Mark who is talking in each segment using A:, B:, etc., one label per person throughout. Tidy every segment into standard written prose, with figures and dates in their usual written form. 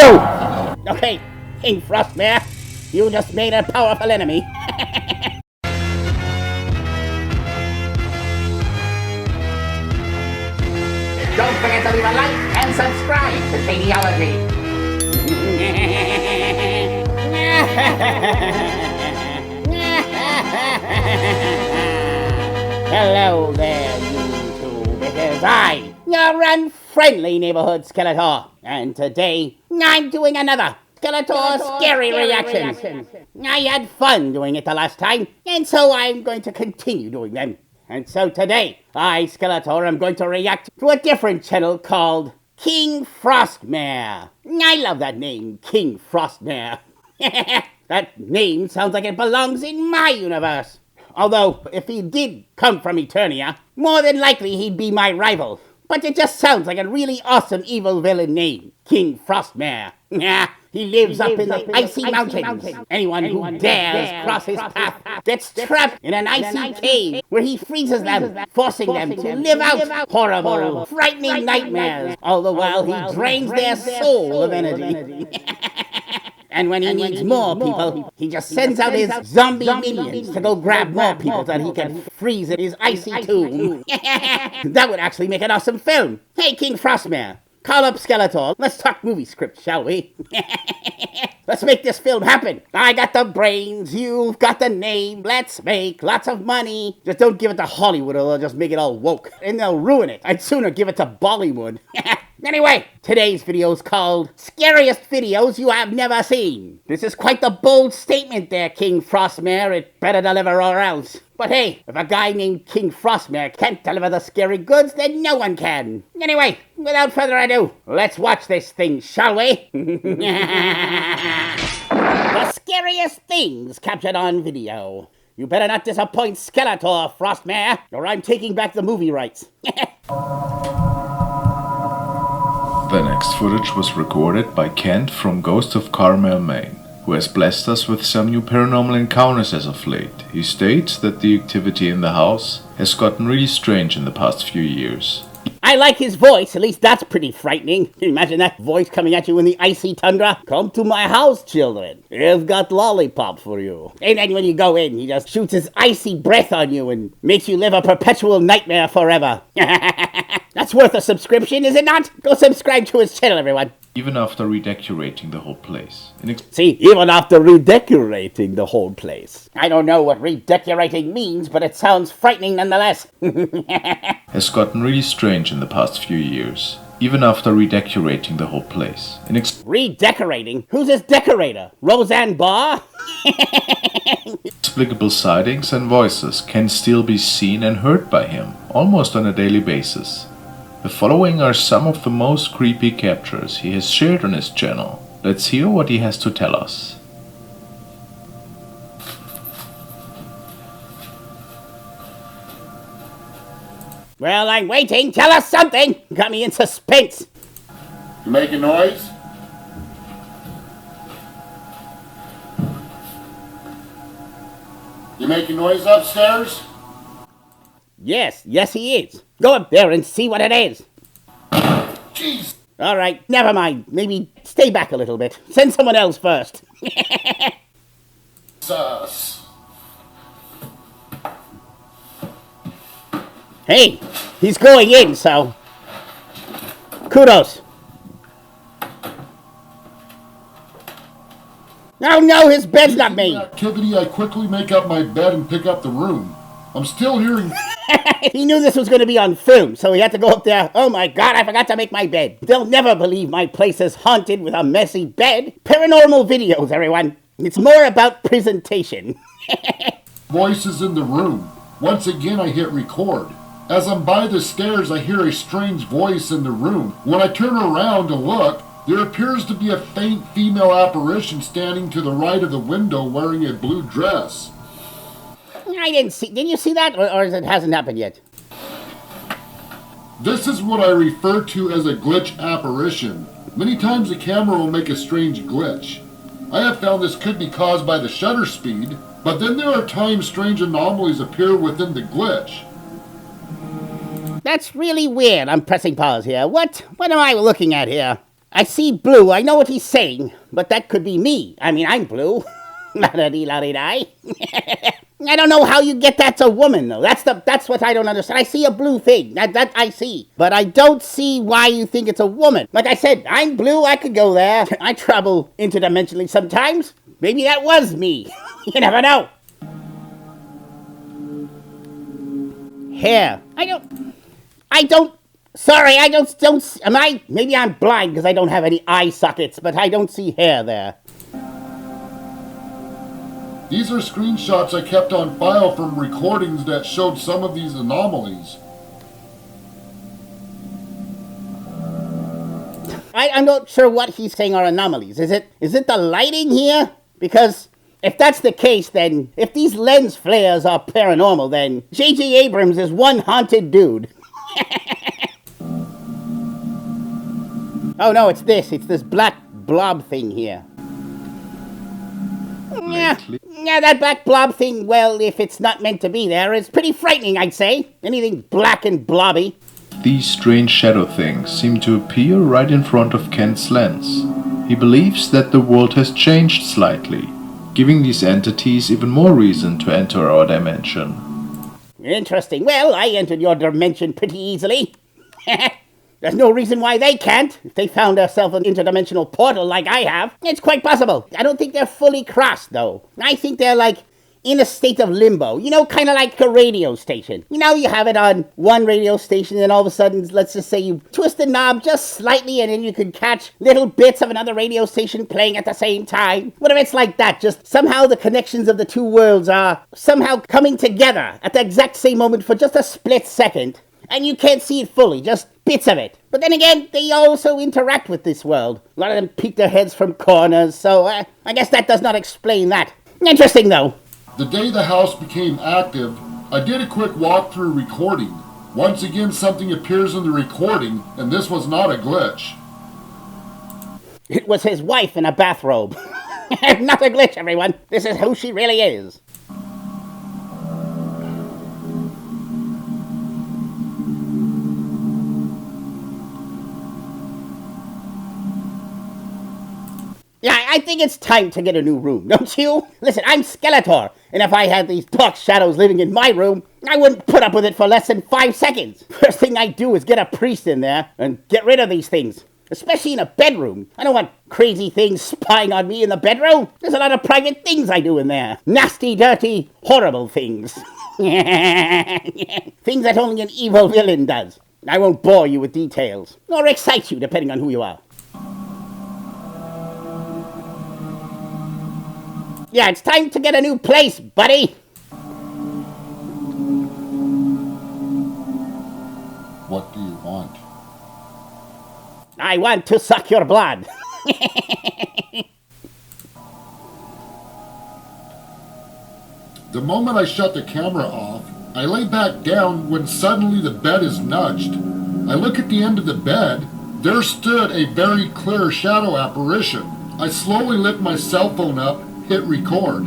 A: you! Okay, King Frostmare, you just made a powerful enemy. Don't forget to leave a like and subscribe to Shadiyology. Hello there, YouTube. It is I, your unfriendly neighborhood Skeletor. And today, I'm doing another Skeletor Scary Reactions. I had fun doing it the last time, and so I'm going to continue doing them. And so today, I, Skeletor, am going to react to a different channel called King Frostmare. I love that name, King Frostmare. That name sounds like it belongs in my universe. Although, if he did come from Eternia, more than likely he'd be my rival. But it just sounds like a really awesome evil villain name, King Frostmare. He lives up in the icy mountains. Anyone who dares cross his path gets trapped in an icy cave where he freezes them, forcing them to live out horrible, frightening nightmares, all the while he drains their soul of energy. And when he needs more people, he just sends out his zombie minions to go grab more people that he can freeze in his icy tomb. That would actually make an awesome film. Hey, King Frostmare, call up Skeletor. Let's talk movie script, shall we? Let's make this film happen. I got the brains, you've got the name. Let's make lots of money. Just don't give it to Hollywood or they'll just make it all woke. And they'll ruin it. I'd sooner give it to Bollywood. Anyway, today's video is called Scariest Videos You Have Never Seen. This is quite the bold statement there, King Frostmare. It better deliver or else. But hey, if a guy named King Frostmare can't deliver the scary goods, then no one can. Anyway, without further ado, let's watch this thing, shall we? The scariest things captured on video. You better not disappoint Skeletor, Frostmare, or I'm taking back the movie rights.
B: The next footage was recorded by Kent from Ghost of Carmel, Maine, who has blessed us with some new paranormal encounters as of late. He states that the activity in the house has gotten really strange in the past few years.
A: I like his voice, at least that's pretty frightening. Can you imagine that voice coming at you in the Icy Tundra? Come to my house, children. I've got lollipop for you. And then when you go in, he just shoots his icy breath on you and makes you live a perpetual nightmare forever. That's worth a subscription, is it not? Go subscribe to his channel, everyone.
B: Even after redecorating the whole place.
A: See, even after redecorating the whole place. I don't know what redecorating means, but it sounds frightening nonetheless.
B: Has gotten really strange in the past few years. Even after redecorating the whole place.
A: Redecorating? Who's this decorator? Roseanne Barr?
B: Inexplicable sightings and voices can still be seen and heard by him, almost on a daily basis. The following are some of the most creepy captures he has shared on his channel. Let's hear what he has to tell us.
A: Well, I'm waiting. Tell us something. Got me in suspense.
C: You making noise? You making noise upstairs?
A: Yes, he is. Go up there and see what it is.
C: Jeez.
A: All right, never mind. Maybe stay back a little bit. Send someone else first.
C: Sus.
A: Hey, he's going in, so kudos. Oh no, his bed's not made.
C: Activity, I quickly make up my bed and pick up the room. I'm still hearing...
A: He knew this was going to be on film, so he had to go up there. Oh my god, I forgot to make my bed. They'll never believe my place is haunted with a messy bed. Paranormal videos, everyone. It's more about presentation.
C: Voices in the room. Once again, I hit record. As I'm by the stairs, I hear a strange voice in the room. When I turn around to look, there appears to be a faint female apparition standing to the right of the window wearing a blue dress.
A: I didn't see. Did you see that? Or it hasn't happened yet?
C: This is what I refer to as a glitch apparition. Many times the camera will make a strange glitch. I have found this could be caused by the shutter speed, but then there are times strange anomalies appear within the glitch.
A: That's really weird. I'm pressing pause here. What am I looking at here? I see blue. I know what he's saying, but that could be me. I mean, I'm blue. I don't know how you get that's a woman, though. That's what I don't understand. I see a blue thing. That I see. But I don't see why you think it's a woman. Like I said, I'm blue. I could go there. I travel interdimensionally sometimes. Maybe that was me. You never know. Hair. Sorry, I don't, maybe I'm blind because I don't have any eye sockets, but I don't see hair there.
C: These are screenshots I kept on file from recordings that showed some of these anomalies.
A: I'm not sure what he's saying are anomalies. Is it the lighting here? Because if that's the case, then if these lens flares are paranormal, then J.J. Abrams is one haunted dude. Oh no, it's this black blob thing here. Yeah, that black blob thing, well, if it's not meant to be there, it's pretty frightening, I'd say. Anything black and blobby.
B: These strange shadow things seem to appear right in front of Kent's lens. He believes that the world has changed slightly, giving these entities even more reason to enter our dimension.
A: Interesting. Well, I entered your dimension pretty easily. There's no reason why they can't. If they found themselves an interdimensional portal like I have, it's quite possible. I don't think they're fully crossed, though. I think they're like in a state of limbo. You know, kind of like a radio station. You know, you have it on one radio station and all of a sudden, let's just say you twist the knob just slightly and then you can catch little bits of another radio station playing at the same time. What if it's like that? Just somehow the connections of the two worlds are somehow coming together at the exact same moment for just a split second. And you can't see it fully, just bits of it. But then again, they also interact with this world. A lot of them peek their heads from corners, so I guess that does not explain that. Interesting, though.
C: The day the house became active, I did a quick walkthrough recording. Once again, something appears in the recording, and this was not a glitch.
A: It was his wife in a bathrobe. Not a glitch, everyone. This is who she really is. Yeah, I think it's time to get a new room, don't you? Listen, I'm Skeletor, and if I had these dark shadows living in my room, I wouldn't put up with it for less than 5 seconds. First thing I do is get a priest in there and get rid of these things, especially in a bedroom. I don't want crazy things spying on me in the bedroom. There's a lot of private things I do in there. Nasty, dirty, horrible things. Things that only an evil villain does. I won't bore you with details, or excite you, depending on who you are. Yeah, it's time to get a new place, buddy.
C: What do you want?
A: I want to suck your blood.
C: The moment I shut the camera off, I lay back down when suddenly the bed is nudged. I look at the end of the bed. There stood a very clear shadow apparition. I slowly lift my cell phone up, hit record.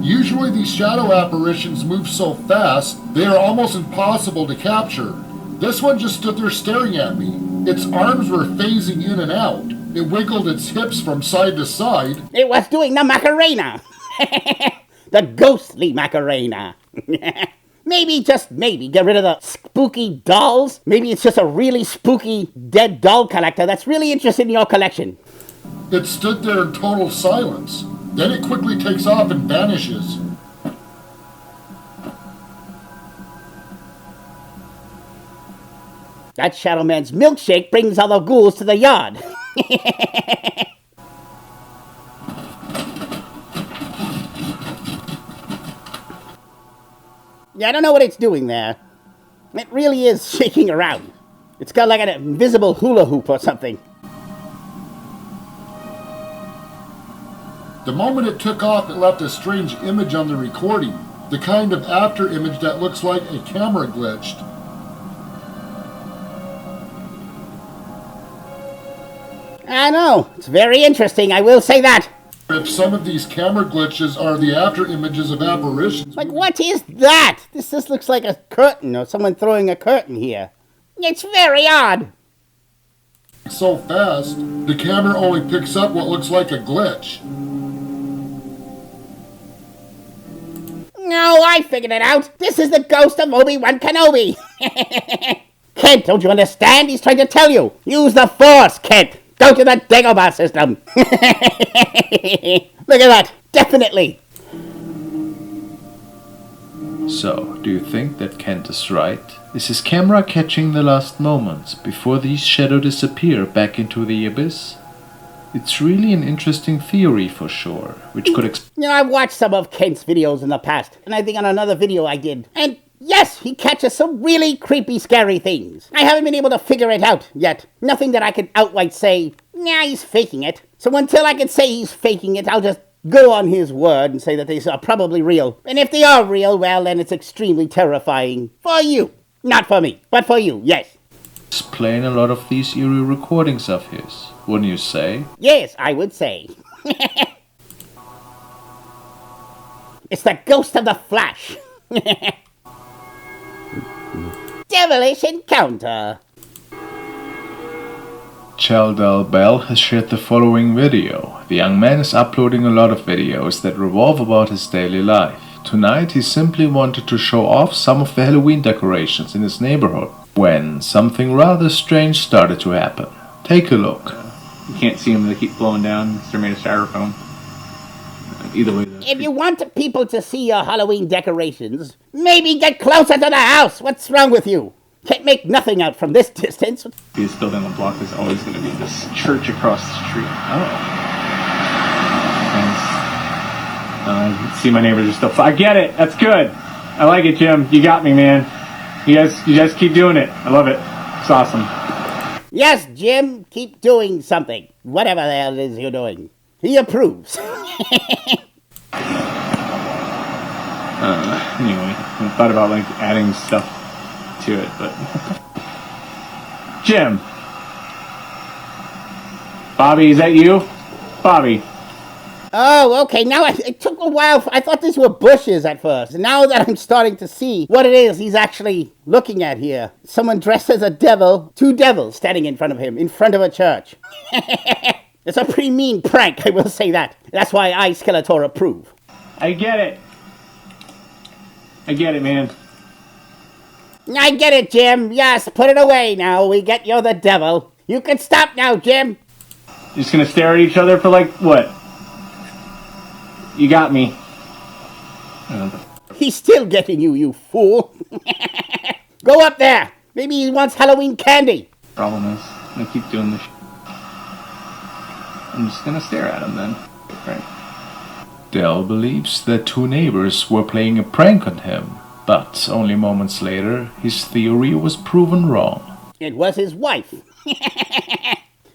C: Usually these shadow apparitions move so fast, they are almost impossible to capture. This one just stood there staring at me. Its arms were phasing in and out. It wiggled its hips from side to side.
A: It was doing the Macarena. The ghostly Macarena. Maybe, just maybe, get rid of the spooky dolls. Maybe it's just a really spooky dead doll collector that's really interested in your collection.
C: It stood there in total silence. Then it quickly takes off and vanishes.
A: That Shadow Man's milkshake brings all the ghouls to the yard. Yeah, I don't know what it's doing there. It really is shaking around. It's got like an invisible hula hoop or something.
C: The moment it took off, it left a strange image on the recording. The kind of after image that looks like a camera glitched.
A: I know. It's very interesting, I will say that.
C: If some of these camera glitches are the after images of apparitions...
A: Like, what is that? This just looks like a curtain or someone throwing a curtain here. It's very odd.
C: so fast, the camera only picks up what looks like a glitch.
A: No, I figured it out. This is the ghost of Obi-Wan Kenobi. Kent, don't you understand? He's trying to tell you. Use the Force, Kent. Go to the Dagobah system. Look at that. Definitely.
B: So, do you think that Kent is right? Is his camera catching the last moments before these shadows disappear back into the abyss? It's really an interesting theory for sure, which could
A: I've watched some of Kent's videos in the past, and I think on another video I did. And yes, he catches some really creepy, scary things. I haven't been able to figure it out yet. Nothing that I can outright say, nah, he's faking it. So until I can say he's faking it, I'll just go on his word and say that these are probably real. And if they are real, well, then it's extremely terrifying. For you. Not for me, but for you, yes.
B: explain a lot of these eerie recordings of his, wouldn't you say?
A: Yes, I would say. It's the ghost of the Flash. Demolition Counter.
B: Chaldal Bell has shared the following video. The young man is uploading a lot of videos that revolve about his daily life. Tonight he simply wanted to show off some of the Halloween decorations in his neighborhood, when something rather strange started to happen. Take a look.
D: You can't see them, they keep blowing down. They're made of styrofoam. Either way,
A: if you want people to see your Halloween decorations, maybe get closer to the house. What's wrong with you? Can't make nothing out from this distance.
D: This building on the block is always going to be this church across the street. See, my neighbors are still. I get it. That's good. I like it, Jim. You got me, man. You guys keep doing it. I love it. It's awesome.
A: Yes, Jim, keep doing something. Whatever the hell it is you're doing. He approves.
D: Anyway, I thought about adding stuff to it, but Jim, Bobby, is that you? Bobby.
A: Oh, okay. Now it took a while. I thought these were bushes at first. Now that I'm starting to see what it is he's actually looking at here. Someone dressed as a devil. Two devils standing in front of him, in front of a church. It's a pretty mean prank, I will say that. That's why I, Skeletor, approve.
D: I get it. I get it, man.
A: I get it, Jim. Yes, put it away now. We get you're the devil. You can stop now, Jim.
D: Just gonna stare at each other for what? You got me.
A: He's still getting you, you fool. Go up there. Maybe he wants Halloween candy.
D: Problem is, I'm gonna keep doing this. I'm just gonna stare at him then. Right.
B: Dell believes that two neighbors were playing a prank on him, but only moments later, his theory was proven wrong.
A: It was his wife.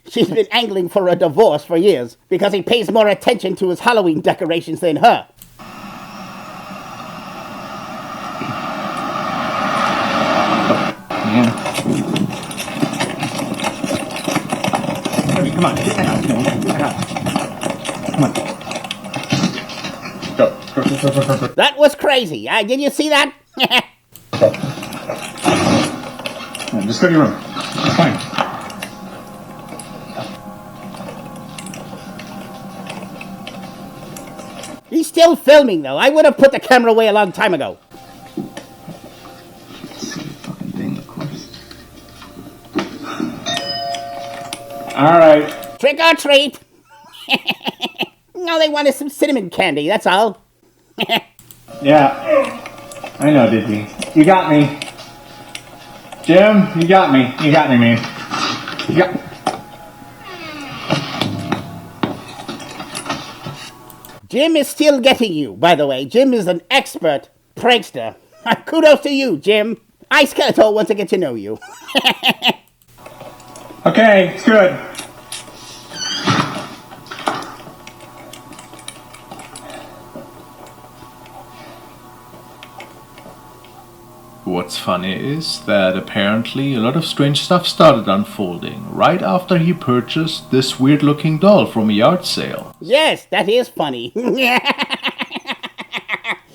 A: She's been angling for a divorce for years because he pays more attention to his Halloween decorations than her.
D: Man. Come on, get that out. Come on. Go.
A: That was crazy. Did you see that?
D: Just go to your room. It's fine.
A: He's still filming, though. I would have put the camera away a long time ago.
D: Fucking thing, of course. All right.
A: Trick or treat. No, they wanted some cinnamon candy, that's all.
D: Yeah. I know, did you? You got me. Jim, you got me. You got me, man. You got...
A: Jim is still getting you, by the way. Jim is an expert prankster. Kudos to you, Jim. I, Skeletor, want to get to know you.
D: Okay, it's good.
B: What's funny is that apparently a lot of strange stuff started unfolding right after he purchased this weird-looking doll from a yard sale.
A: Yes, that is funny.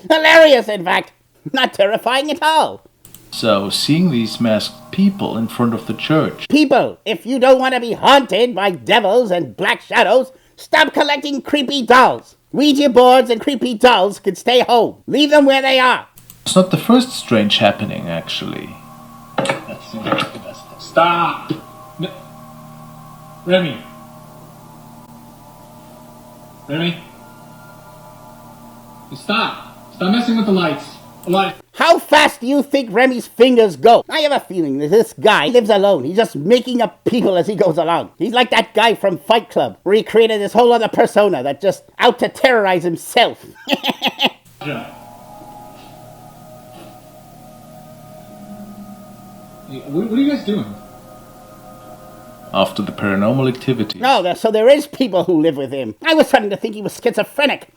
A: Hilarious, in fact. Not terrifying at all.
B: So, seeing these masked people in front of the church.
A: People, if you don't want to be haunted by devils and black shadows, stop collecting creepy dolls. Ouija boards and creepy dolls can stay home. Leave them where they are.
B: It's not the first strange happening, actually.
D: Stop! Remy. Remy. Stop! Stop messing with the lights.
A: How fast do you think Remy's fingers go? I have a feeling that this guy lives alone. He's just making up people as he goes along. He's like that guy from Fight Club, where he created this whole other persona that's just out to terrorize himself.
D: Yeah. Hey, what are you guys doing?
B: After the paranormal activity.
A: Oh, so there is people who live with him. I was starting to think he was schizophrenic.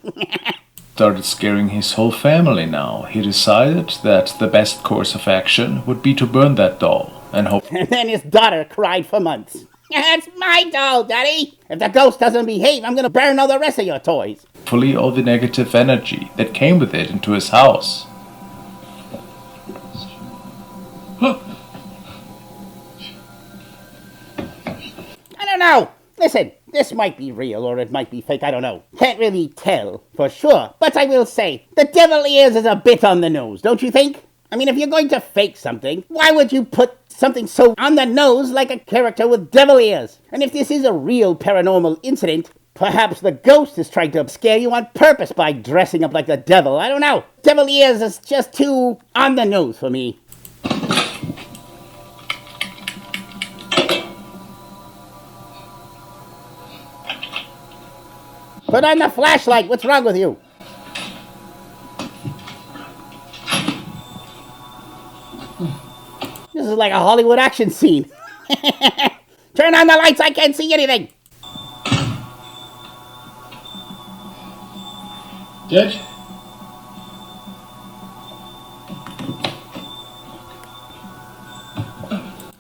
B: Started scaring his whole family now. He decided that the best course of action would be to burn that doll and hope.
A: And then his daughter cried for months. That's my doll, Daddy. If the ghost doesn't behave, I'm going to burn all the rest of your toys.
B: Fully all the negative energy that came with it into his house.
A: I don't know. Listen, this might be real or it might be fake, I don't know. Can't really tell for sure, but I will say, the devil ears is a bit on the nose, don't you think? I mean, if you're going to fake something, why would you put something so on the nose like a character with devil ears? And if this is a real paranormal incident, perhaps the ghost is trying to scare you on purpose by dressing up like the devil, I don't know. Devil ears is just too on the nose for me. Put on the flashlight. What's wrong with you? This is like a Hollywood action scene. Turn on the lights. I can't see anything.
D: Judge?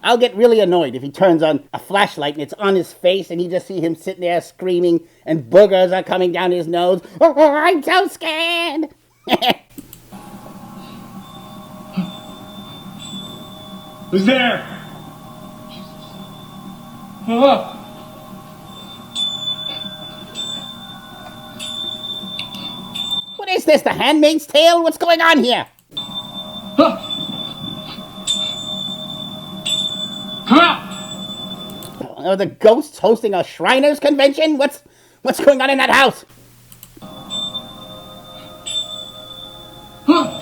A: I'll get really annoyed if he turns on a flashlight and it's on his face and you just see him sitting there screaming and boogers are coming down his nose. Oh, I'm so scared.
D: Who's there? Oh.
A: What is this, The Handmaid's Tale? What's going on here?
D: Huh. Come out!
A: Are the ghosts hosting a Shriners convention? What's going on in that house?
D: Huh.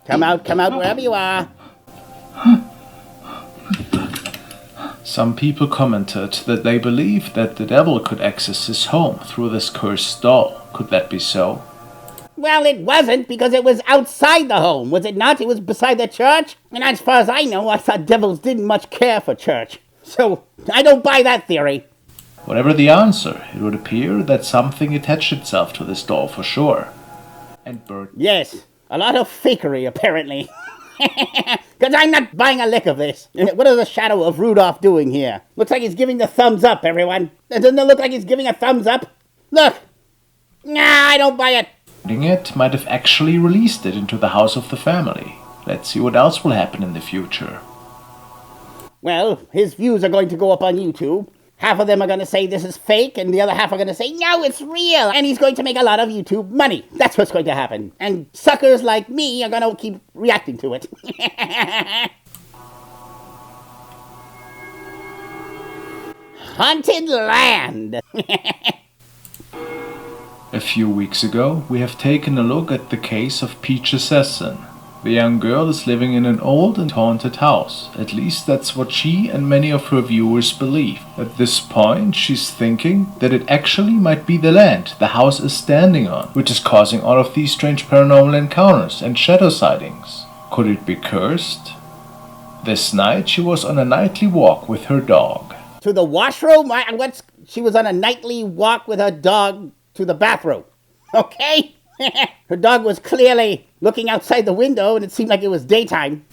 A: Come out wherever you are.
B: Some people commented that they believe that the devil could access his home through this cursed doll. Could that be so?
A: Well, it wasn't, because it was outside the home, was it not? It was beside the church. And as far as I know, I thought devils didn't much care for church. So, I don't buy that theory.
B: Whatever the answer, it would appear that something attached itself to this doll for sure. And Bert.
A: Yes, a lot of fakery, apparently. Because I'm not buying a lick of this. What is the shadow of Rudolph doing here? Looks like he's giving the thumbs up, everyone. Doesn't it look like he's giving a thumbs up? Look! Nah, I don't buy it.
B: It might have actually released it into the house of the family. Let's see what else will happen in the future.
A: Well, his views are going to go up on YouTube. Half of them are going to say this is fake, and the other half are going to say, no, it's real. And he's going to make a lot of YouTube money. That's what's going to happen. And suckers like me are going to keep reacting to it. Haunted Land.
B: A few weeks ago, we have taken a look at the case of Peach Assassin. The young girl is living in an old and haunted house. At least that's what she and many of her viewers believe. At this point, she's thinking that it actually might be the land the house is standing on, which is causing all of these strange paranormal encounters and shadow sightings. Could it be cursed? This night, she was on a nightly walk with her dog.
A: To the washroom? She was on a nightly walk with her dog to the bathroom. Okay? Her dog was clearly looking outside the window, and it seemed like it was daytime.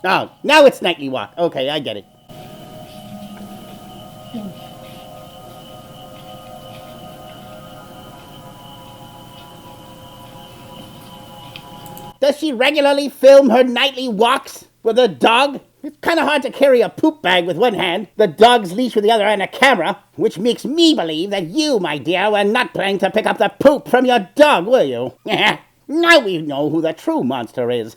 A: Oh, now it's nightly walk. Okay, I get it. Does she regularly film her nightly walks with a dog? It's kind of hard to carry a poop bag with one hand, the dog's leash with the other, and a camera, which makes me believe that you, my dear, were not planning to pick up the poop from your dog, were you? Now we know who the true monster is.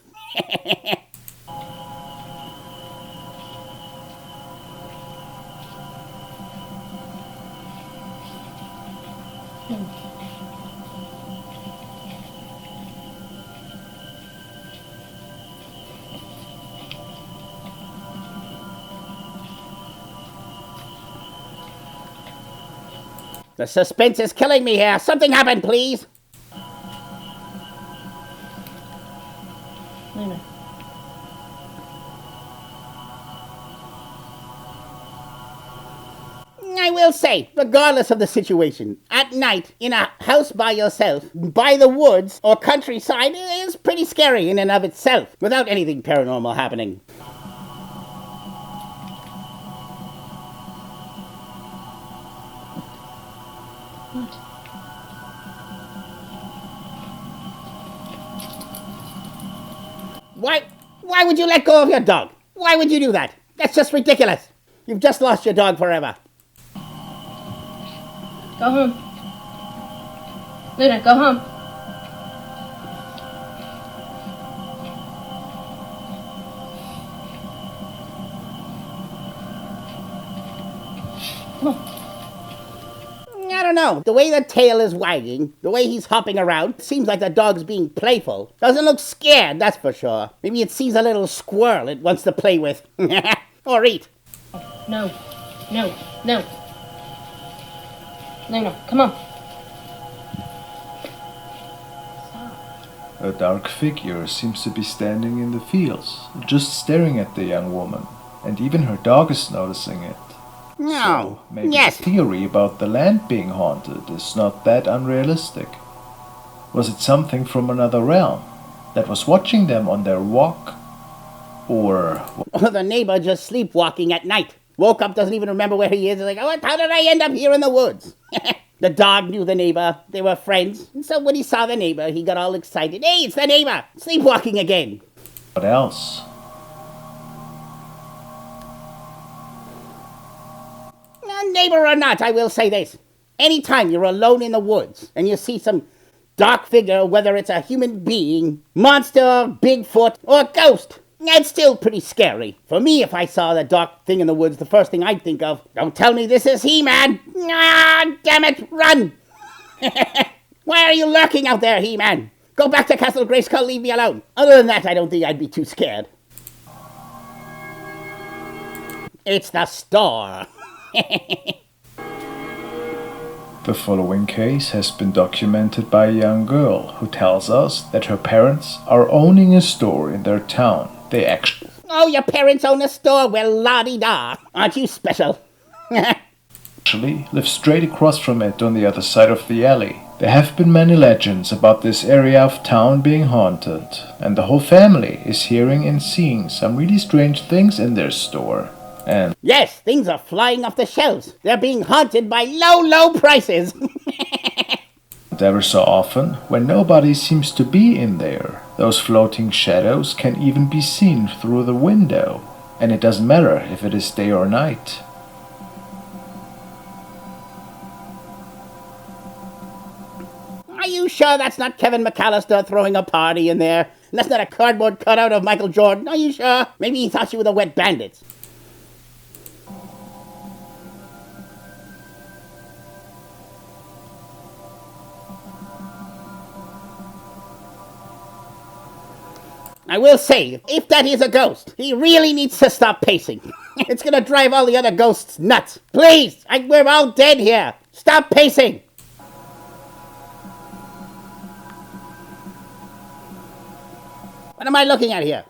A: The suspense is killing me here. Something happened, please.
E: Lena.
A: I will say, regardless of the situation, at night, in a house by yourself, by the woods or countryside, is pretty scary in and of itself, without anything paranormal happening. Why would you let go of your dog? Why would you do that? That's just ridiculous. You've just lost your dog forever.
E: Go home. Luna, go home. Come on.
A: I don't know. The way the tail is wagging, the way he's hopping around, seems like the dog's being playful. Doesn't look scared, that's for sure. Maybe it sees a little squirrel it wants to play with. Or eat.
E: No. No. No. Luna, come on.
B: A dark figure seems to be standing in the fields, just staring at the young woman, and even her dog is noticing it.
A: No.
B: So maybe
A: Yes.
B: the theory about the land being haunted is not that unrealistic. Was it something from another realm that was watching them on their walk? Or
A: The neighbor just sleepwalking at night. Woke up, doesn't even remember where he is. He's like, oh, how did I end up here in the woods? The dog knew the neighbor. They were friends. And so when he saw the neighbor, he got all excited. Hey, it's the neighbor! Sleepwalking again.
B: what else?
A: Neighbor or not, I will say this. Anytime you're alone in the woods and you see some dark figure, whether it's a human being, monster, Bigfoot, or ghost, it's still pretty scary. For me, if I saw the dark thing in the woods, the first thing I'd think of, don't tell me this is He-Man. Ah, damn it, run. Why are you lurking out there, He-Man? Go back to Castle Grayskull, leave me alone. Other than that, I don't think I'd be too scared. It's the store.
B: The following case has been documented by a young girl who tells us that her parents are owning a store in their town. They
A: Oh, your parents own a store? Well, la-di-da. Aren't you special?
B: actually live straight across from it on the other side of the alley. There have been many legends about this area of town being haunted, and the whole family is hearing and seeing some really strange things in their store. And
A: Yes, things are flying off the shelves. They're being haunted by low prices.
B: ever so often, when nobody seems to be in there, those floating shadows can even be seen through the window, and it doesn't matter if it is day or night.
A: Are you sure that's not Kevin McAllister throwing a party in there? And that's not a cardboard cutout of Michael Jordan? Are you sure? Maybe he thought you were the Wet Bandits. I will say, if that is a ghost, he really needs to stop pacing. It's gonna drive all the other ghosts nuts. Please, we're all dead here. Stop pacing. What am I looking at here?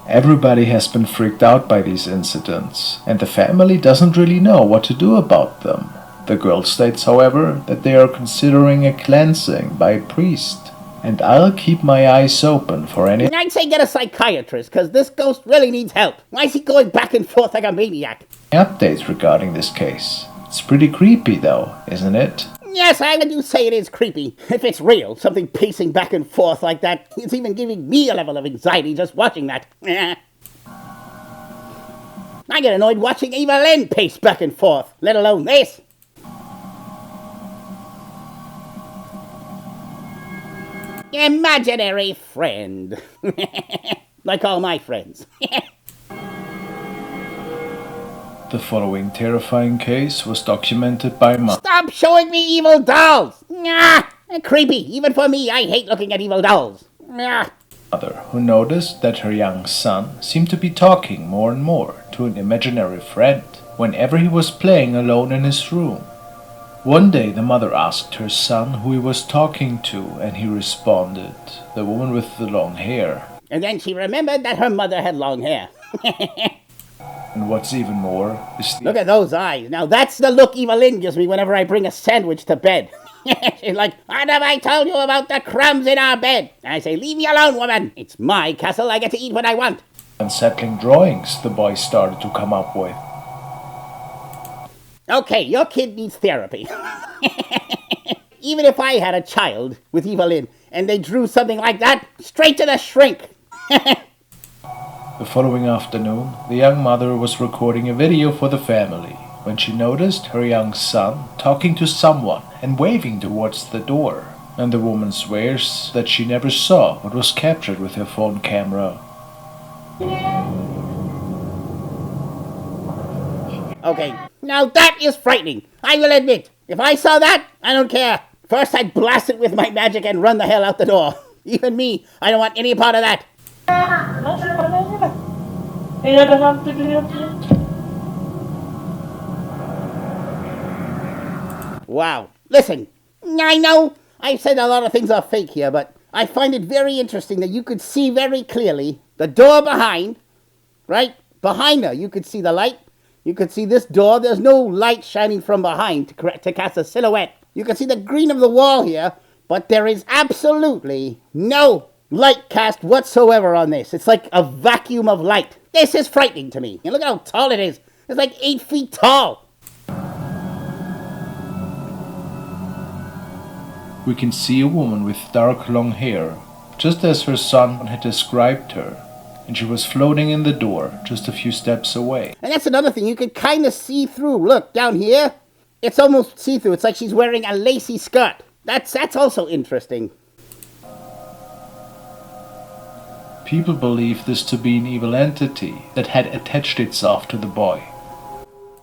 B: Everybody has been freaked out by these incidents, and the family doesn't really know what to do about them. The girl states, however, that they are considering a cleansing by a priest, and I'll keep my eyes open for any
A: I'd say get a psychiatrist, because this ghost really needs help. Why is he going back and forth like a maniac?
B: updates regarding this case. It's pretty creepy though, isn't it?
A: Yes, I do say it is creepy. If it's real, something pacing back and forth like that, it's even giving me a level of anxiety just watching that. I get annoyed watching Eva Lynn pace back and forth, let alone this. Imaginary friend. Like all my friends.
B: The following terrifying case was documented by
A: Stop showing me evil dolls! Creepy, even for me. I hate looking at evil dolls.
B: mother, who noticed that her young son seemed to be talking more and more to an imaginary friend whenever he was playing alone in his room. One day the mother asked her son who he was talking to, and he responded, "The woman with the long hair."
A: And then she remembered that her mother had long hair.
B: And what's even more is
A: Look at those eyes. Now that's the look Eva Lynn gives me whenever I bring a sandwich to bed. She's like, "What have I told you about the crumbs in our bed?" I say, "Leave me alone, woman. It's my castle. I get to eat what I want."
B: unsettling drawings the boy started to come up with.
A: Okay, your kid needs therapy. Even if I had a child with Eva Lynn and they drew something like that, straight to the shrink.
B: The following afternoon, the young mother was recording a video for the family when she noticed her young son talking to someone and waving towards the door. And the woman swears that she never saw what was captured with her phone camera.
A: Okay, now that is frightening. I will admit, if I saw that, I don't care. First I'd blast it with my magic and run the hell out the door. Even me, I don't want any part of that. Wow. Listen, I know I've said a lot of things are fake here, but I find it very interesting that you could see very clearly the door behind, right? Behind her, you could see the light. You could see this door. There's no light shining from behind to cast a silhouette. You can see the green of the wall here, but there is absolutely no light cast whatsoever on this. It's like a vacuum of light. This is frightening to me. And look how tall it is. It's like 8 feet tall.
B: We can see a woman with dark long hair, just as her son had described her, and she was floating in the door just a few steps away.
A: And that's another thing. You could kind of see through. Look, down here, it's almost see-through. It's like she's wearing a lacy skirt. That's also interesting.
B: People believe this to be an evil entity that had attached itself to the boy.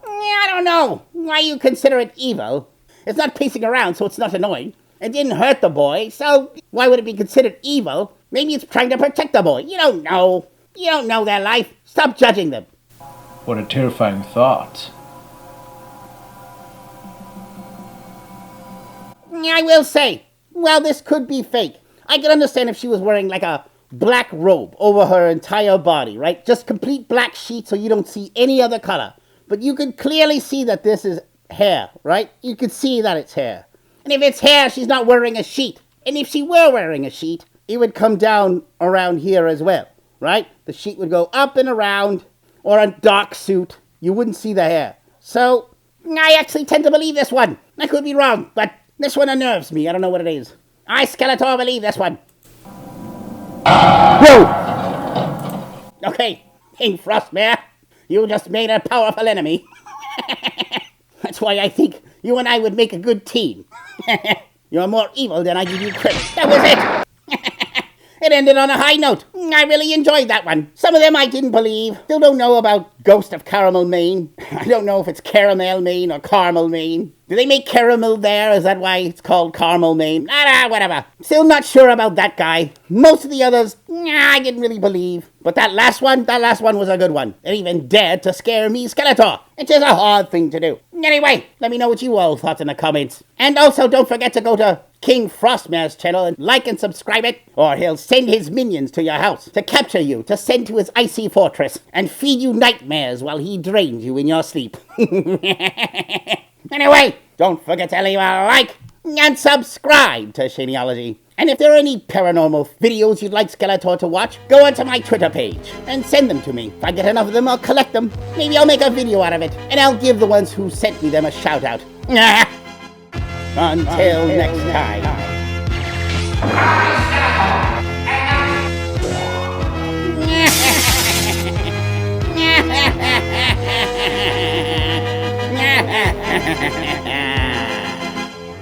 A: I don't know why you consider it evil. It's not pacing around, so it's not annoying. It didn't hurt the boy, so why would it be considered evil? Maybe it's trying to protect the boy. You don't know. You don't know their life. Stop judging them.
B: What a terrifying thought.
A: I will say, well, this could be fake. I can understand if she was wearing like a black robe over her entire body, right? Just complete black sheet so you don't see any other color. But you can clearly see that this is hair, right? You can see that it's hair. And if it's hair, she's not wearing a sheet. And if she were wearing a sheet, it would come down around here as well, right? The sheet would go up and around, or a dark suit. You wouldn't see the hair. So, I actually tend to believe this one. I could be wrong, but this one unnerves me. I don't know what it is. I, Skeletor, believe this one. Whoa! Okay, King Frostmare, you just made a powerful enemy. That's why I think you and I would make a good team. You're more evil than I give you credit. That was it. It ended on a high note. I really enjoyed that one. Some of them I didn't believe. Still don't know about Ghost of Caramel, Maine. I don't know if it's Caramel, Maine or Carmel, Maine. Do they make caramel there? Is that why it's called Carmel, Maine? Whatever. Still not sure about that guy. Most of the others, I didn't really believe. But that last one was a good one. It even dared to scare me, Skeletor. It's just a hard thing to do. Anyway, let me know what you all thought in the comments. And also, don't forget to go to King Frostmare's channel and like and subscribe it, or he'll send his minions to your house to capture you, to send to his icy fortress, and feed you nightmares while he drains you in your sleep. Anyway, don't forget to leave a like and subscribe to Shaneology. And if there are any paranormal videos you'd like Skeletor to watch, go onto my Twitter page and send them to me. If I get enough of them, I'll collect them. Maybe I'll make a video out of it, and I'll give the ones who sent me them a shout out. Until next time.